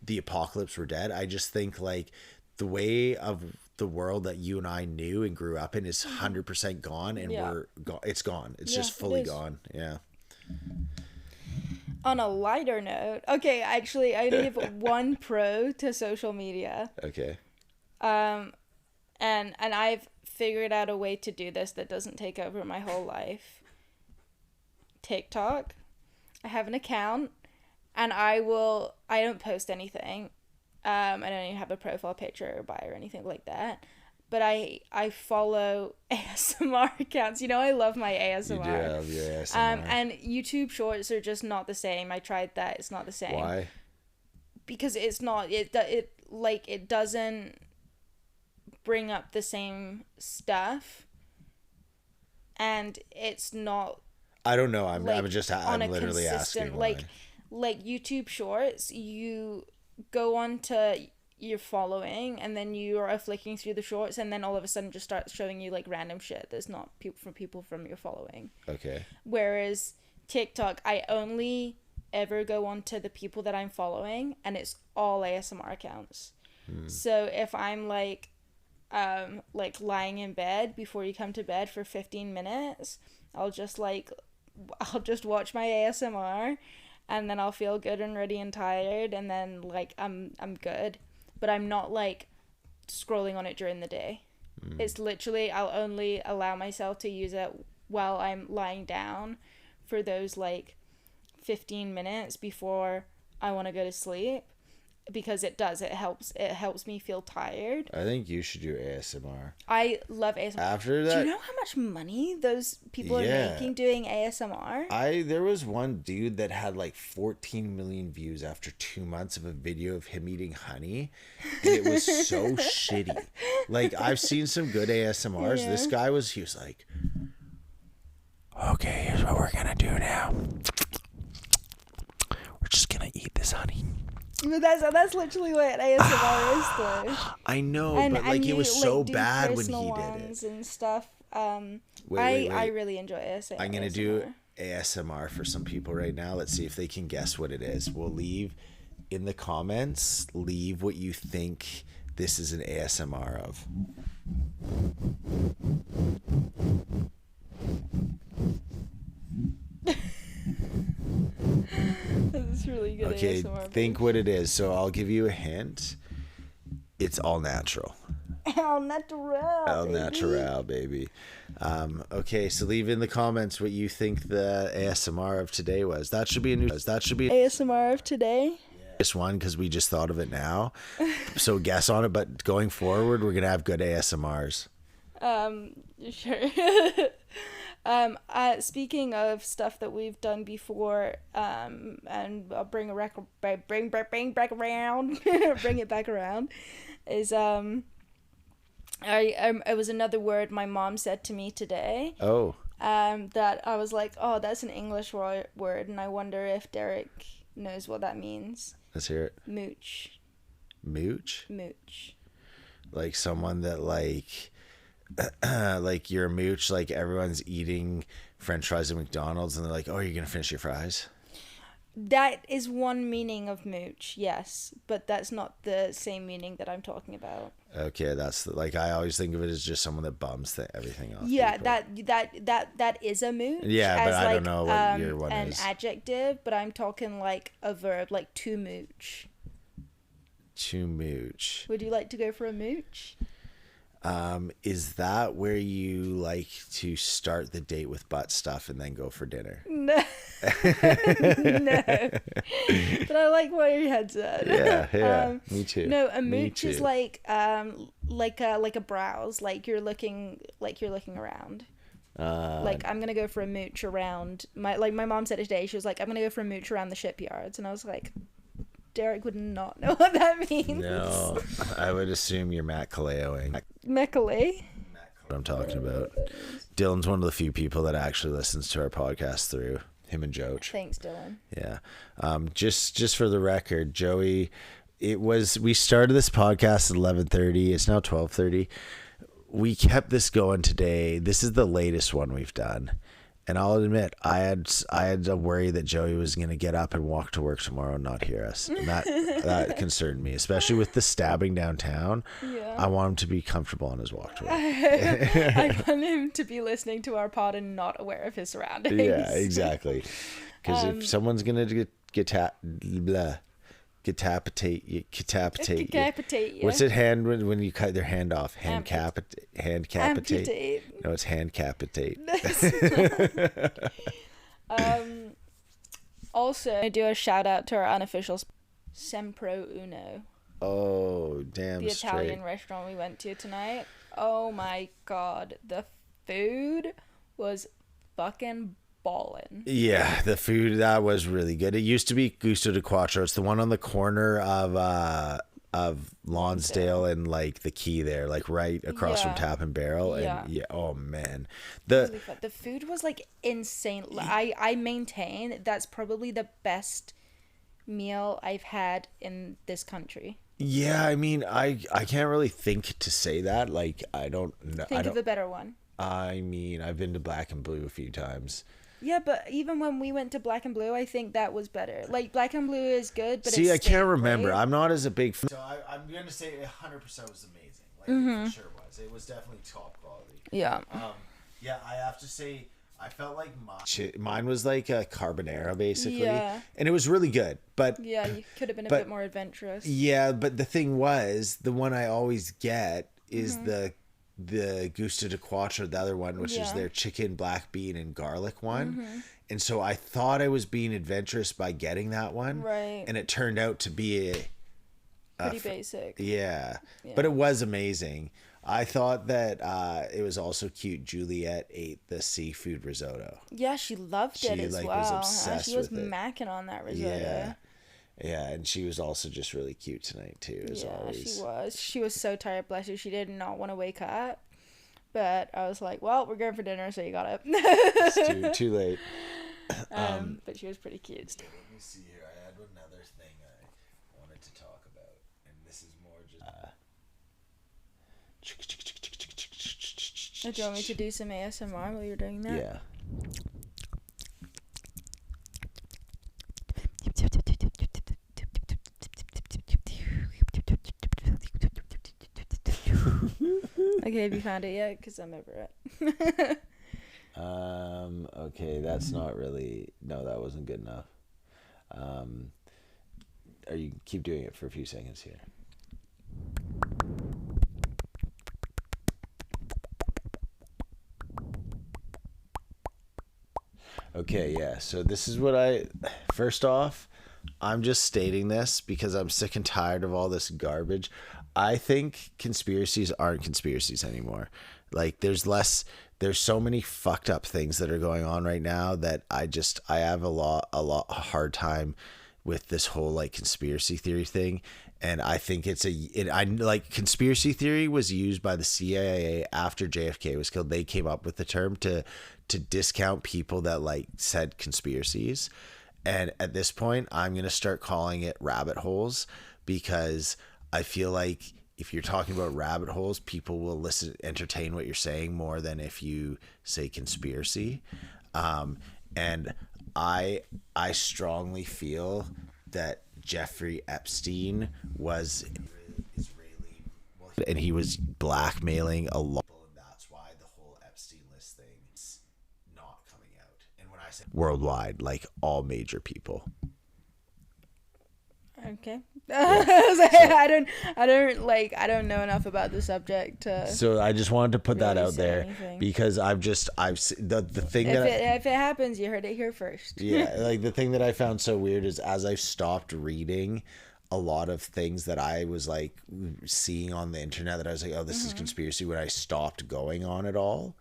the apocalypse, we're dead. I just think like the way of the world that you and I knew and grew up in is 100% gone, and it's gone. It's just fully gone. Yeah. On a lighter note, okay, actually I only have one pro to social media. Okay. And I've figured out a way to do this that doesn't take over my whole life. TikTok. I have an account, and I don't post anything. I don't even have a profile picture or bio or anything like that. But I follow ASMR accounts. You know, I love my ASMR. You do have your ASMR. And YouTube Shorts are just not the same. I tried that. It's not the same. Why? Because it's not. It doesn't bring up the same stuff, and it's not. I don't know. I'm literally asking why. Like YouTube Shorts, you go on to your following, and then you are flicking through the shorts, and then all of a sudden just starts showing you like random shit that's not people from your following. Okay. Whereas TikTok, I only ever go on to the people that I'm following, and it's all ASMR accounts. So if I'm like lying in bed before you come to bed for 15 minutes, I'll just watch my ASMR, and then I'll feel good and ready and tired, and then like I'm good. But I'm not like scrolling on it during the day. It's literally, I'll only allow myself to use it while I'm lying down for those like 15 minutes before I want to go to sleep. because it helps me feel tired. I think you should do ASMR. I love ASMR. After that, do you know how much money those people are making doing ASMR? There was one dude that had like 14 million views after 2 months of a video of him eating honey, and it was so shitty. Like, I've seen some good ASMRs. Yeah. This guy he was like, okay, here's what we're gonna do now. We're just gonna eat this honey. But that's literally what ASMR is, though. I know, but and it was so do bad when personal he did ones it. and stuff. Wait. I really enjoy ASMR. I'm gonna do ASMR for some people right now. Let's see if they can guess what it is. We'll leave in the comments. Leave what you think this is an ASMR of. That's really good. Okay, ASMR, think what it is. So I'll give you a hint. It's all natural. Al natural. El natural, baby. Okay, so leave in the comments what you think the ASMR of today was. That should be ASMR of today. this one because we just thought of it now. So guess on it, but going forward, we're gonna have good ASMRs. Sure. Speaking of stuff that we've done before, and I'll bring back around, bring it back around, is it was another word my mom said to me today. Oh. That I was like, oh, that's an English word, and I wonder if Derek knows what that means. Let's hear it. Mooch. Mooch? Mooch. Like someone that like you're a mooch, like everyone's eating French fries at McDonald's and they're like, oh, you're gonna finish your fries? That is one meaning of mooch, yes, but that's not the same meaning that I'm talking about. Okay, that's like I always think of it as just someone that bums everything off. Yeah, people. that is a mooch. Yeah, but as I don't know what your one an is. An adjective, but I'm talking like a verb, like to mooch. To mooch. Would you like to go for a mooch? Is that where you like to start the date with butt stuff and then go for dinner? No. No. But I like where your head's at. Yeah, me too. No, a mooch is like a browse, like you're looking around. Like I'm gonna go for a mooch around my mom said it today. She was like, I'm gonna go for a mooch around the shipyards, and I was like, Derek would not know what that means. No, I would assume you're Matt Kaleoing. Mechalay. What I'm talking about. Dylan's one of the few people that actually listens to our podcast through him and Joach. Thanks, Dylan. Yeah. Just for the record, Joey, we started this podcast at 11:30. It's now 12:30. We kept this going today. This is the latest one we've done. And I'll admit, I had a worry that Joey was going to get up and walk to work tomorrow and not hear us. And that concerned me, especially with the stabbing downtown. Yeah. I want him to be comfortable on his walk to work. I want him to be listening to our pod and not aware of his surroundings. Yeah, exactly. Because if someone's going to decapitate you. What's it when you cut their hand off? Handcapitate. No, it's handcapitate. Also, I do a shout out to our unofficial Sempro Uno. Oh, damn the straight. Italian restaurant we went to tonight. Oh my god, the food was fucking ballin'. Yeah, the food, that was really good. It used to be Gusto di Quattro. It's the one on the corner of Lonsdale and like the Key there, like right across from Tap and Barrel. And oh man, the food was like insane. I maintain that's probably the best meal I've had in this country. Yeah, I mean, I can't really think to say that. Like, I don't know. Think of a better one. I mean, I've been to Black and Blue a few times. Yeah, but even when we went to Black and Blue, I think that was better. Like, Black and Blue is good, but see, I can't remember. Right? I'm not as a big fan. So I'm going to say 100% was amazing. Like, it for sure was. It was definitely top quality. Yeah. Yeah, I have to say, I felt like mine was like a carbonara, basically. Yeah. And it was really good. But yeah, you could have been a bit more adventurous. Yeah, but the thing was, the one I always get is the Gusto di Quattro, the other one, which is their chicken, black bean, and garlic one. And so I thought I was being adventurous by getting that one. Right. And it turned out to be Pretty basic. Yeah. Yeah. But it was amazing. I thought that it was also cute. Juliet ate the seafood risotto. Yeah, she loved it as like well. was obsessed she was with it. macking on that risotto. Yeah. Yeah, and she was also just really cute tonight too, as always. She was. She was so tired, bless her. She did not want to wake up. But I was like, well, we're going for dinner, so you got up. It's too late. But she was pretty cute. Let me see here. I had another thing I wanted to talk about, and this is more just. Do you want me to do some ASMR while you're doing that? Yeah. Okay, have you found it yet? Because I'm over it. Okay, that's not really. No, that wasn't good enough. Are you keep doing it for a few seconds here? Okay, yeah. So this is what first off, I'm just stating this because I'm sick and tired of all this garbage. I think conspiracies aren't conspiracies anymore. Like there's so many fucked up things that are going on right now that I have a hard time with this whole like conspiracy theory thing. And I think conspiracy theory was used by the CIA after JFK was killed. They came up with the term to discount people that like said conspiracies. And at this point, I'm going to start calling it rabbit holes because I feel like if you're talking about rabbit holes, people will entertain what you're saying more than if you say conspiracy. And I strongly feel that Jeffrey Epstein was Israeli, and he was blackmailing a lot. And that's why the whole Epstein list thing is not coming out. And when I say worldwide, like all major people. Okay. I don't know enough about the subject to. So I just wanted to put really that out there anything. because the thing if it happens, you heard it here first. Yeah, like the thing that I found so weird is as I've stopped reading a lot of things that I was like seeing on the internet that I was like, oh, this is conspiracy. When I stopped going on it all,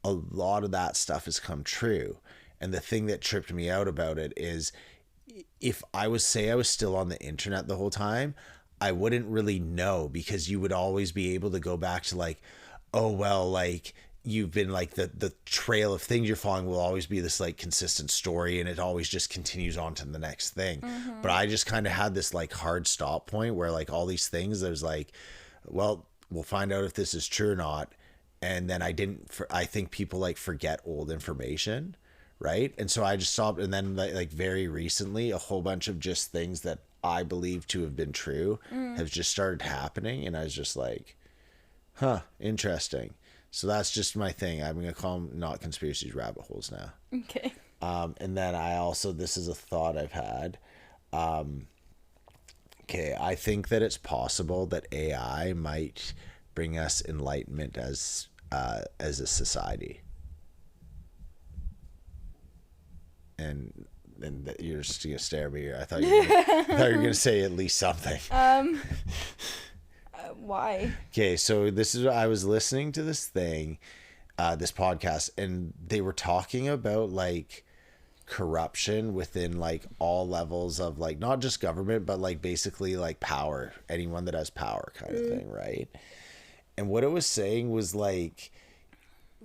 a lot of that stuff has come true. And the thing that tripped me out about it is if I was still on the internet the whole time, I wouldn't really know because you would always be able to go back to like, oh, well, like you've been like the trail of things you're following will always be this like consistent story and it always just continues on to the next thing. But I just kind of had this like hard stop point where like all these things, there's like, well, we'll find out if this is true or not. And then I think people like forget old information. Right. And so I just stopped. And then like very recently, a whole bunch of just things that I believe to have been true have just started happening. And I was just like, huh, interesting. So that's just my thing. I'm going to call them not conspiracies, rabbit holes now. Okay. And then this is a thought I've had. Okay. I think that it's possible that AI might bring us enlightenment as a society. And you're just gonna stare at me. I thought you were gonna say at least something. Why? Okay, so I was listening to this thing, this podcast, and they were talking about like corruption within like all levels of like not just government, but like basically like power, anyone that has power kind of thing, right? And what it was saying was like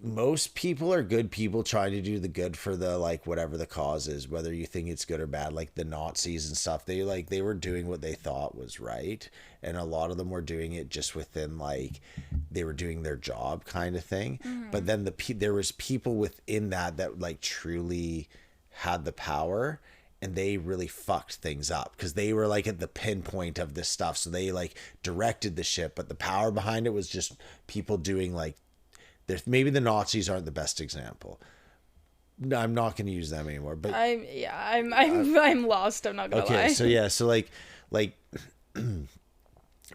most people are good people trying to do the good for the like whatever the cause is, whether you think it's good or bad. Like the Nazis and stuff, they were doing what they thought was right, and a lot of them were doing it just within like they were doing their job kind of thing. But then there was people within that like truly had the power, and they really fucked things up because they were like at the pinpoint of this stuff, so they like directed the ship, but the power behind it was just people doing like maybe the Nazis aren't the best example. No, I'm not going to use them anymore. But I'm lost. I'm not gonna lie. Okay, so yeah, so like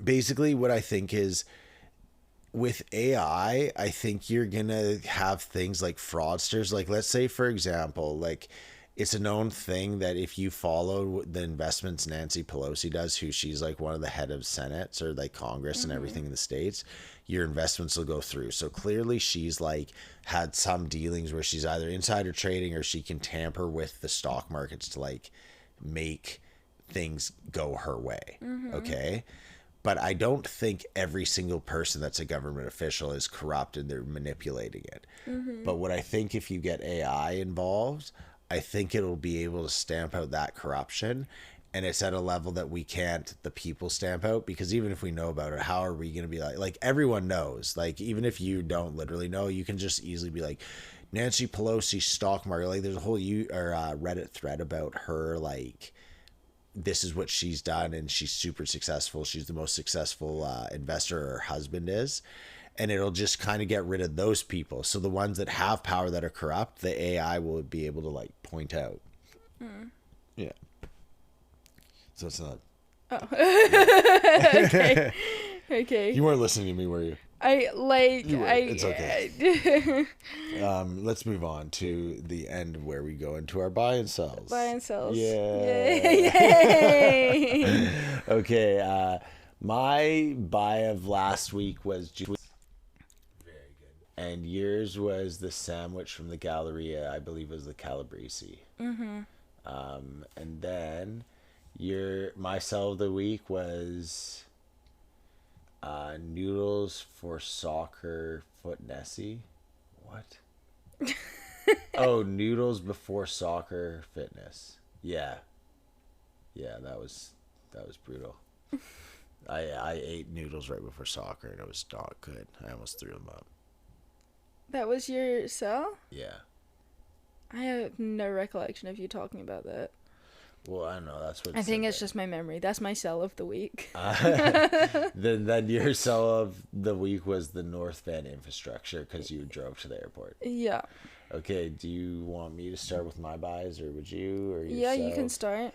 basically what I think is with AI, I think you're gonna have things like fraudsters. Like let's say for example, like it's a known thing that if you follow the investments Nancy Pelosi does, who she's like one of the head of Senates or like Congress and everything in the States, your investments will go through. So clearly she's like had some dealings where she's either insider trading or she can tamper with the stock markets to like make things go her way. Okay. But I don't think every single person that's a government official is corrupt and they're manipulating it. But what I think if you get AI involved, I think it'll be able to stamp out that corruption. And it's at a level that we can't, the people, stamp out. Because even if we know about it, how are we going to be like everyone knows. Like, even if you don't literally know, you can just easily be like, Nancy Pelosi stock market. Like, there's a whole Reddit thread about her, like, this is what she's done and she's super successful. She's the most successful investor her husband is. And it'll just kind of get rid of those people. So the ones that have power that are corrupt, the AI will be able to like point out. Yeah. So it's not. Oh. Okay. Okay. You weren't listening to me, were you? It's okay. Let's move on to the end where we go into our buy and sells. Buy and sells. Yay. Yay. Okay. My buy of last week was very good, and yours was the sandwich from the Galleria. I believe it was the Calabrese. And then my sell of the week was noodles for soccer foot Nessie. What? Oh, noodles before soccer fitness. Yeah, that was brutal. I ate noodles right before soccer and it was not good. I almost threw them up. That was your sell? Yeah. I have no recollection of you talking about that. Well, I don't know. That's what I think it's just my memory. That's my sell of the week. Then your sell of the week was the North Van infrastructure because you drove to the airport. Yeah. Okay. Do you want me to start with my buys, or would you? Or yeah, you can start.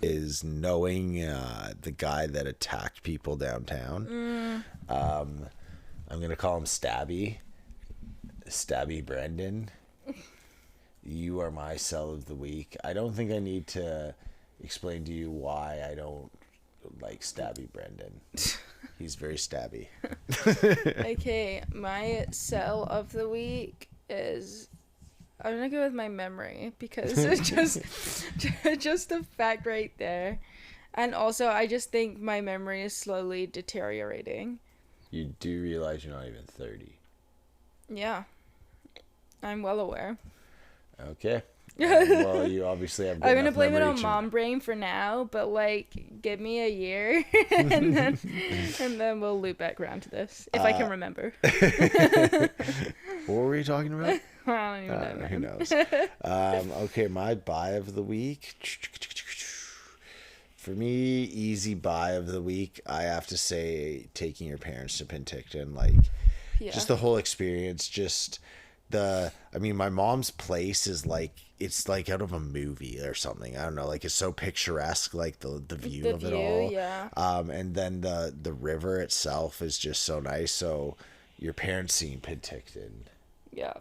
Is knowing the guy that attacked people downtown. I'm gonna call him Stabby Brendan. You are my sell of the week. I don't think I need to explain to you why I don't like Stabby Brendan. He's very stabby. Okay, my sell of the week is, I'm gonna go with my memory because it's just a fact right there. And also, I just think my memory is slowly deteriorating. You do realize you're not even 30. Yeah. I'm well aware. Okay. Well, you obviously have. I'm gonna blame it on mom brain for now, but like, give me a year, and then we'll loop back around to this if I can remember. What were we talking about? I don't even know. Who knows? Okay, my buy of the week. For me, easy buy of the week. I have to say, taking your parents to Penticton, like, just the whole experience. Just my mom's place is like, it's like out of a movie or something. I don't know. Like, it's so picturesque, like the view of it all. Yeah. And then the river itself is just so nice. So your parents seeing Penticton. Yeah.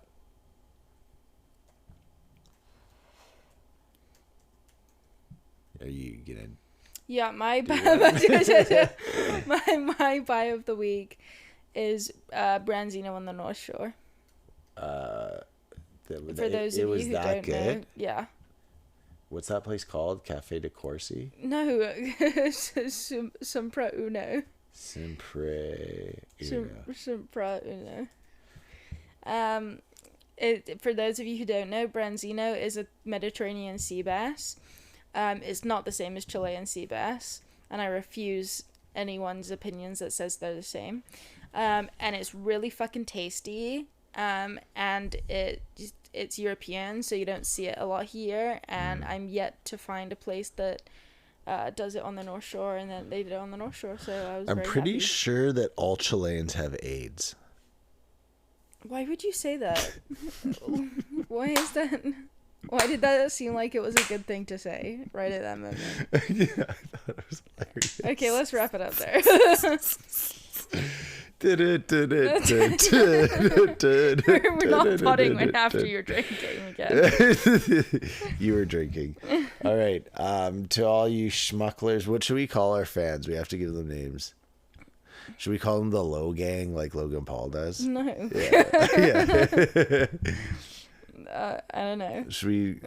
Are you gonna? Yeah, my buy of the week is Branzino on the North Shore. For those of you who don't know, yeah. What's that place called? Cafe de Corsi? No, Sempre Uno. Sempre Uno. For those of you who don't know, Branzino is a Mediterranean sea bass. It's not the same as Chilean sea bass, and I refuse anyone's opinions that says they're the same. And it's really fucking tasty. And it's European, so you don't see it a lot here, and I'm yet to find a place that does it on the North Shore, and then they did it on the North Shore, so I was very pretty happy. Sure that all Chileans have AIDS. Why would you say that? Why is that? Why did that seem like it was a good thing to say right at that moment? Yeah, I thought it was hilarious. Okay, let's wrap it up there. We're not potting right after you're drinking again. You were drinking. All right. To all you schmucklers, what should we call our fans? We have to give them names. Should we call them the Low Gang like Logan Paul does? No. Yeah. I don't know. Should we?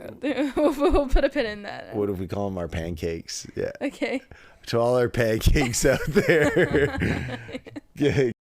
We'll put a pin in that. What if we call them our pancakes? Yeah. Okay. To all our pancakes out there.